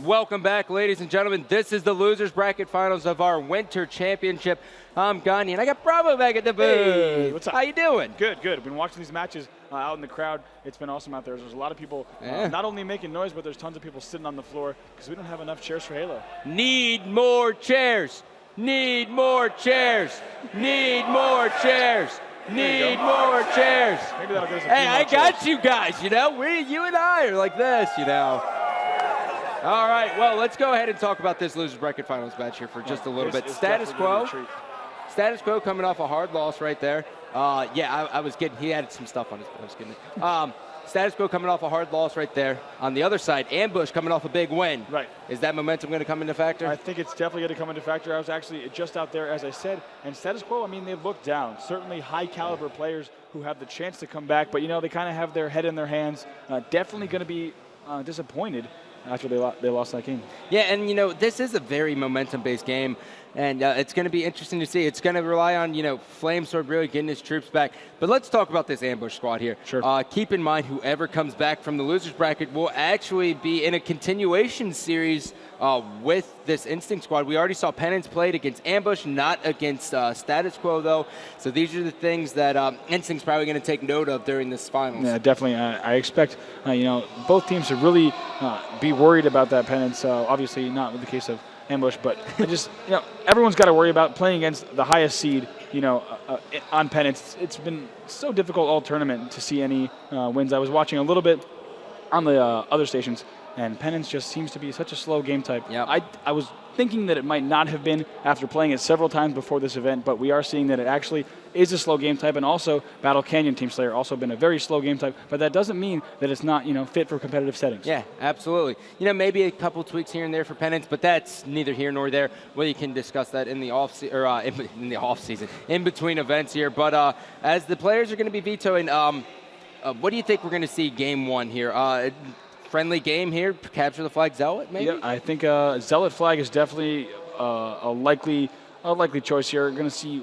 Welcome back, ladies and gentlemen. This is the losers bracket finals of our winter championship. I'm Gandhi, and I got Bravo back at the booth. Hey, what's up? How you doing? Good, good. Been watching these matches out in the crowd. It's been awesome out there. There's a lot of people not only making noise, but there's tons of people sitting on the floor because we don't have enough chairs for Halo. Need more chairs. Need more chairs. Need more chairs. Need more chairs. Maybe that'll get us a Hey, few I more got chairs. you guys, you and I are like this, All right, well, let's go ahead and talk about this losers bracket finals match here for just a little bit. It's Status definitely gonna be quo. a treat. Status quo coming off a hard loss right there. I was getting, he added some stuff on his, I was kidding. Status quo coming off a hard loss right there. On the other side, Ambush coming off a big win. Right. Is that momentum going to come into factor? I think it's definitely going to come into factor. I was actually just out there, as I said, and status quo, I mean, they've looked down. Certainly high caliber players who have the chance to come back, but they kind of have their head in their hands. Definitely going to be disappointed after they lost that game. Yeah, and this is a very momentum-based game, and it's going to be interesting to see. It's going to rely on Flamesword really getting his troops back. But let's talk about this Ambush squad here. Sure. Keep in mind, whoever comes back from the losers bracket will actually be in a continuation series with this Instinct squad. We already saw Penance played against Ambush, not against Status Quo though. So these are the things that Instinct's probably going to take note of during this finals. Yeah, definitely. I expect both teams to really be worried about that Penance. Obviously, not with the case of Ambush, but just everyone's got to worry about playing against the highest seed. On Penance, it's been so difficult all tournament to see any wins. I was watching a little bit on the other stations, and Penance just seems to be such a slow game type. Yep. I was thinking that it might not have been after playing it several times before this event, but we are seeing that it actually is a slow game type, and also Battle Canyon Team Slayer also been a very slow game type, but that doesn't mean that it's not fit for competitive settings. Yeah, absolutely. Maybe a couple tweaks here and there for Penance, but that's neither here nor there. We can discuss that in the in the off season, in between events here. But as the players are going to be vetoing, what do you think we're going to see game one here? Friendly game here, capture the flag Zealot, maybe? Yeah, I think Zealot flag is definitely a likely choice here. We're going to see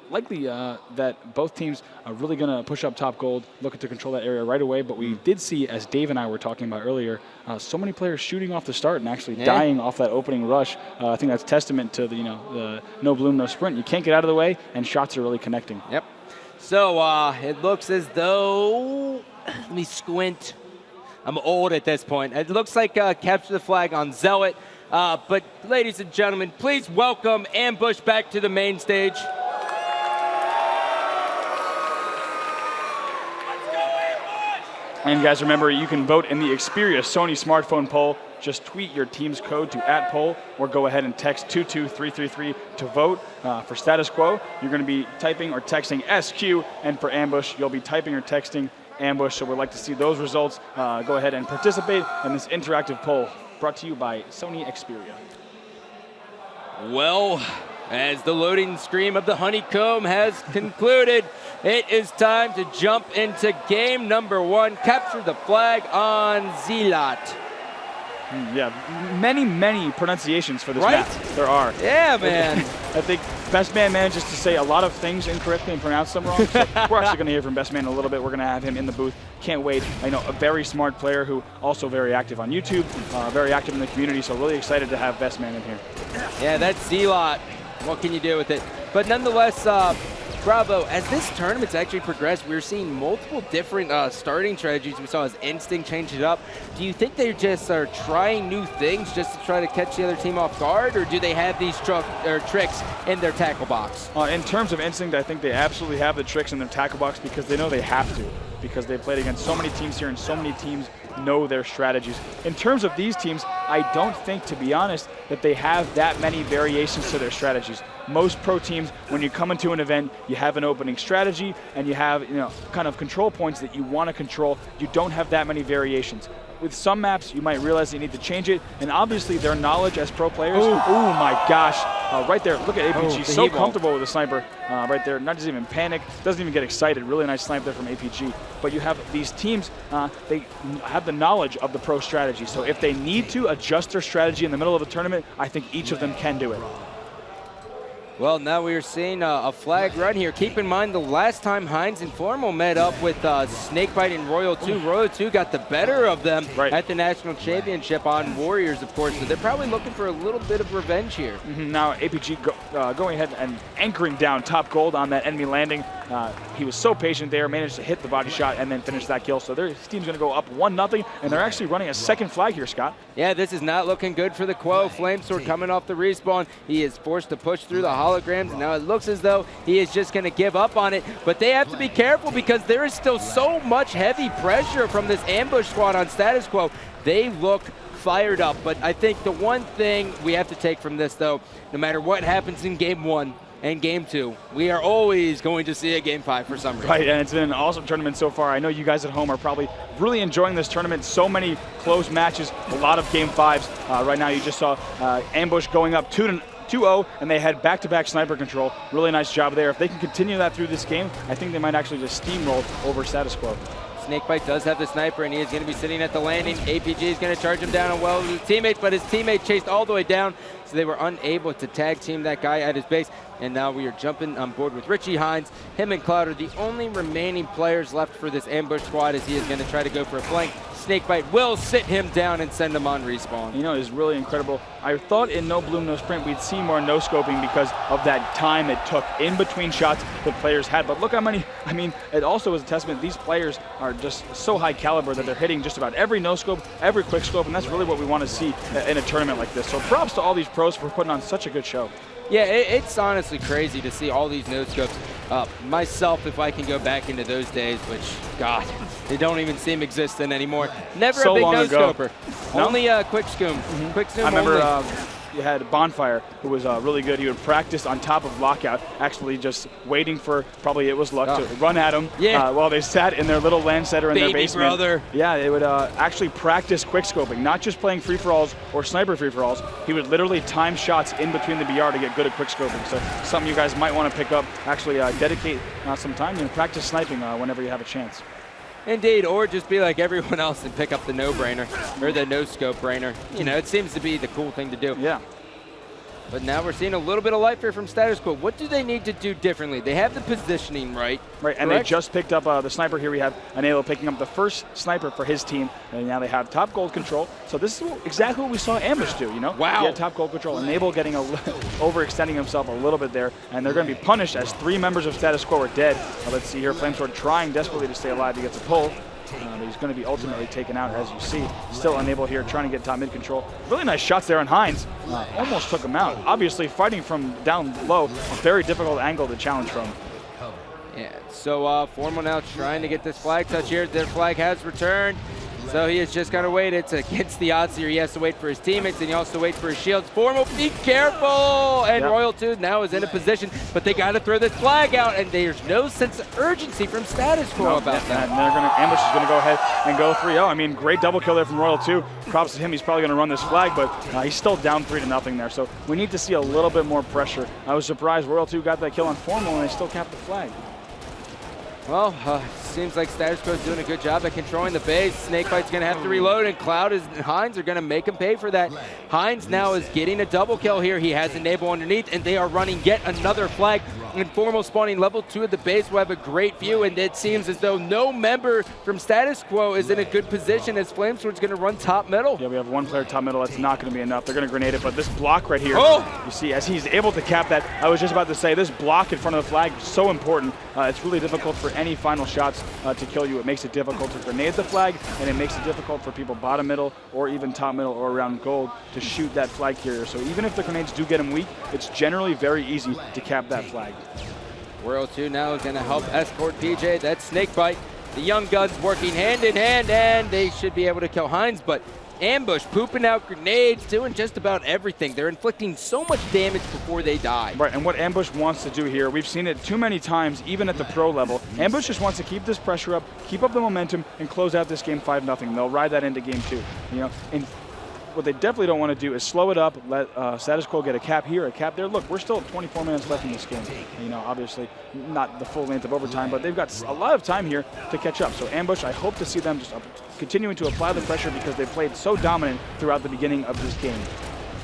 likely that both teams are really going to push up top gold, looking to control that area right away. But we did see, as Dave and I were talking about earlier, so many players shooting off the start and actually dying off that opening rush. I think that's testament to the no bloom, no sprint. You can't get out of the way, and shots are really connecting. Yep. So it looks as though, let me squint. I'm old at this point. It looks like capture the flag on Zealot. But ladies and gentlemen, please welcome Ambush back to the main stage. And guys, remember, you can vote in the Xperia Sony smartphone poll. Just tweet your team's code to @poll or go ahead and text 22333 to vote. For Status Quo, you're going to be typing or texting SQ, and for Ambush, you'll be typing or texting Ambush. So we'd like to see those results. Go ahead and participate in this interactive poll brought to you by Sony Xperia. Well, as the loading screen of the honeycomb has concluded, it is time to jump into game number one. Capture the flag on Zealot. Yeah, many pronunciations for this Right? map. There are. Yeah, man. I think Best Man manages to say a lot of things incorrectly and pronounce them wrong. So we're actually going to hear from Best Man in a little bit. We're going to have him in the booth. Can't wait. A very smart player who also very active on YouTube, very active in the community. So really excited to have Best Man in here. Yeah, that's Zealot. What can you do with it? But nonetheless, Bravo, as this tournament's actually progressed, we're seeing multiple different starting strategies. We saw as Instinct change it up. Do you think they just are trying new things just to try to catch the other team off guard, or do they have these tricks in their tackle box? In terms of Instinct, I think they absolutely have the tricks in their tackle box because they know they have to, because they've played against so many teams here and so many teams know their strategies. In terms of these teams, I don't think, to be honest, that they have that many variations to their strategies. Most pro teams, when you come into an event, you have an opening strategy and you have kind of control points that you want to control. You don't have that many variations. With some maps, you might realize that you need to change it, and obviously their knowledge as pro players, oh my gosh, right there, look at APG, so comfortable with the sniper right there, not just even panic, doesn't even get excited, really nice snipe there from APG. But you have these teams, they have the knowledge of the pro strategy, so if they need to adjust their strategy in the middle of a tournament, I think each of them can do it. Well, now we are seeing a flag run here. Keep in mind the last time Heinz and Formal met up with Snakebite and Royal 2, Royal 2 got the better of them at the National Championship on Warriors, of course, so they're probably looking for a little bit of revenge here. Now APG going ahead and anchoring down top gold on that enemy landing. He was so patient there, managed to hit the body shot and then finish that kill. So their team's going to go up 1-0, and they're actually running a second flag here, Scott. Yeah, this is not looking good for the Quo. Flamesword coming off the respawn. He is forced to push through the holograms, and now it looks as though he is just going to give up on it. But they have to be careful because there is still so much heavy pressure from this ambush squad on Status Quo. They look fired up, but I think the one thing we have to take from this, though, no matter what happens in Game 1, and Game 2, we are always going to see a Game 5 for some reason. Right, and it's been an awesome tournament so far. I know you guys at home are probably really enjoying this tournament. So many close matches, a lot of Game 5s. Right now you just saw Ambush going up 2-0, and they had back-to-back sniper control. Really nice job there. If they can continue that through this game, I think they might actually just steamroll over Status Quo. Snakebite does have the sniper, and he is going to be sitting at the landing. APG is going to charge him down on well with his teammate, but his teammate chased all the way down, so they were unable to tag team that guy at his base. And now we are jumping on board with Richie Hines. Him and Cloud are the only remaining players left for this ambush squad, as he is going to try to go for a flank. Snakebite will sit him down and send him on respawn. You know, it's really incredible. I thought in No Bloom, No Sprint we'd see more no-scoping because of that time it took in between shots the players had. But look how many, I mean, it also is a testament. These players are just so high caliber that they're hitting just about every no-scope, every quick-scope, and that's really what we want to see in a tournament like this. So props to all these pros for putting on such a good show. Yeah, it's honestly crazy to see all these no-scopes. Myself, if I can go back into those days, which, God, they don't even seem existent anymore. Never so a big no-scoper. No? Only quick zoom. Quick zoom I remember only. You had Bonfire, who was really good. He would practice on top of Lockout, actually just waiting for, probably it was luck, to run at him while they sat in their little land setter in their basement. Brother. Yeah, they would actually practice quickscoping, not just playing free-for-alls or sniper free-for-alls. He would literally time shots in between the BR to get good at quickscoping. So something you guys might want to pick up, actually dedicate some time and practice sniping whenever you have a chance. Indeed, or just be like everyone else and pick up the no-brainer, or the no-scope brainer. You know, it seems to be the cool thing to do. Yeah. But now we're seeing a little bit of life here from Status Quo. What do they need to do differently? They have the positioning right. Right, and they just picked up the sniper here. We have Anelo picking up the first sniper for his team, and now they have top gold control. So this is exactly what we saw Ambush do, you know? Wow. Yeah, top gold control. Enable getting overextending himself a little bit there, and they're going to be punished as 3 members of Status Quo are dead. Let's see here, Flamesword trying desperately to stay alive. He gets a pull. But he's going to be ultimately taken out, as you see. Still unable here, trying to get top mid control. Really nice shots there on Hines. Almost took him out. Obviously, fighting from down low, a very difficult angle to challenge from. Yeah, so Formal now trying to get this flag touch here. Their flag has returned. So he has just got to wait. It's against the odds here. He has to wait for his teammates, and he also waits for his shields. Formal, be careful! And Royal 2 now is in a position, but they got to throw this flag out, and there's no sense of urgency from Status Quo about that. And they're going to, Ambush is going to go ahead and go 3-0. I mean, great double kill there from Royal 2. Props to him. He's probably going to run this flag, but he's still down 3-0 there. So we need to see a little bit more pressure. I was surprised Royal 2 got that kill on Formal, and they still capped the flag. Well, seems like Status Quo is doing a good job at controlling the base. Snakebite's going to have to reload, and Cloud and Hines are going to make him pay for that. Hines now is getting a double kill here. He has Enable underneath, and they are running yet another flag. And Formal spawning level 2 at the base will have a great view, and it seems as though no member from Status Quo is in a good position as Flamesword's going to run top middle. Yeah, we have one player top middle. That's not going to be enough. They're going to grenade it, but this block right here, you see, as he's able to cap that, I was just about to say, this block in front of the flag is so important. It's really difficult for any final shots to kill you. It makes it difficult to grenade the flag, and it makes it difficult for people bottom middle or even top middle or around gold to shoot that flag carrier. So even if the grenades do get him weak, it's generally very easy to cap that flag. Royal 2 now is going to help escort PJ. That's Snakebite. The Young Guns working hand in hand, and they should be able to kill Hines, but Ambush pooping out grenades, doing just about everything. They're inflicting so much damage before they die. Right, and what Ambush wants to do here, we've seen it too many times, even at the pro level. Ambush just wants to keep this pressure up, keep up the momentum, and close out this game 5-0. They'll ride that into game 2. You know, and what they definitely don't want to do is slow it up, let Status Quo get a cap here, a cap there. Look, we're still 24 minutes left in this game. You know, obviously not the full length of overtime, but they've got a lot of time here to catch up. So Ambush, I hope to see them just continuing to apply the pressure because they played so dominant throughout the beginning of this game.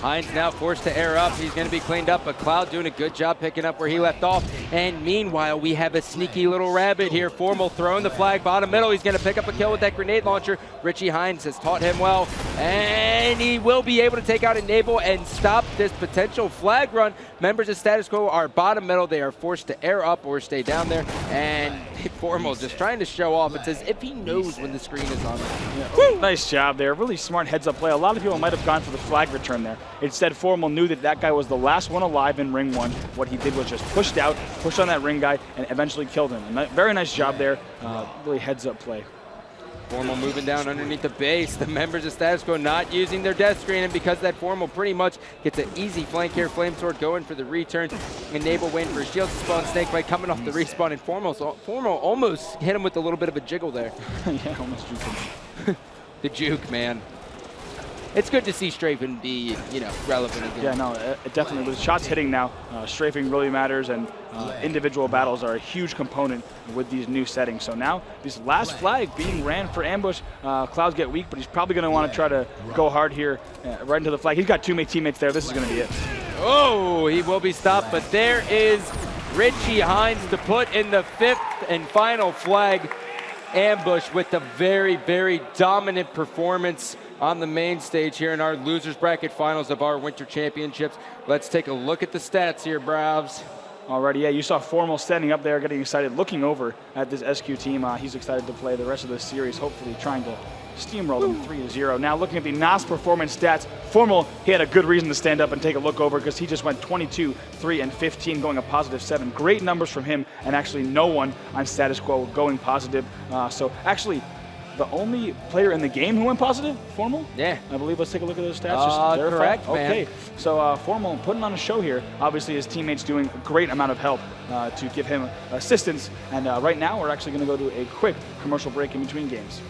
Hines now forced to air up. He's going to be cleaned up, but Cloud doing a good job picking up where he left off. And meanwhile, we have a sneaky little rabbit here. Formal throwing the flag bottom middle. He's going to pick up a kill with that grenade launcher. Richie Hines has taught him well, and he will be able to take out Enable and stop this potential flag run. Members of Status Quo are bottom middle. They are forced to air up or stay down there, and Formal just trying to show off. It's as if he knows when the screen is on. Yeah. Nice job there. Really smart heads-up play. A lot of people might have gone for the flag return there. Instead, Formal knew that that guy was the last one alive in ring one. What he did was just pushed out, pushed on that ring guy, and eventually killed him. And very nice job there. Really heads-up play. Formal moving down underneath the base. The members of Status Quo not using their death screen, and because that Formal pretty much gets an easy flank here. Flame Sword going for the return. Enable waiting for a shield to spawn. Snakebite coming off the respawn, and Formal almost hit him with a little bit of a jiggle there. Yeah, almost juked him. The juke, man. It's good to see strafing be, relevant again. Yeah, no, it definitely. With shots hitting now, strafing really matters, and individual battles are a huge component with these new settings. So now, this last flag being ran for ambush, Clouds get weak, but he's probably going to want to try to go hard here, right into the flag. He's got two teammates there. This is going to be it. Oh, he will be stopped, but there is Richie Hines to put in the 5th and final flag ambush with the very, very dominant performance on the main stage here in our losers bracket finals of our winter championships. Let's take a look at the stats here, Bravs. Alrighty, yeah, you saw Formal standing up there, getting excited, looking over at this SQ team. He's excited to play the rest of the series, hopefully trying to steamroll them 3-0. Now looking at the NOS performance stats, Formal, he had a good reason to stand up and take a look over because he just went 22, 3, and 15, going a +7. Great numbers from him, and actually no one on Status Quo going positive. So actually, the only player in the game who went positive, Formal? Yeah. I believe. Let's take a look at those stats. Just verify. Correct, man. Okay, so Formal putting on a show here. Obviously, his teammates doing a great amount of help to give him assistance. And right now, we're actually going to go to a quick commercial break in between games.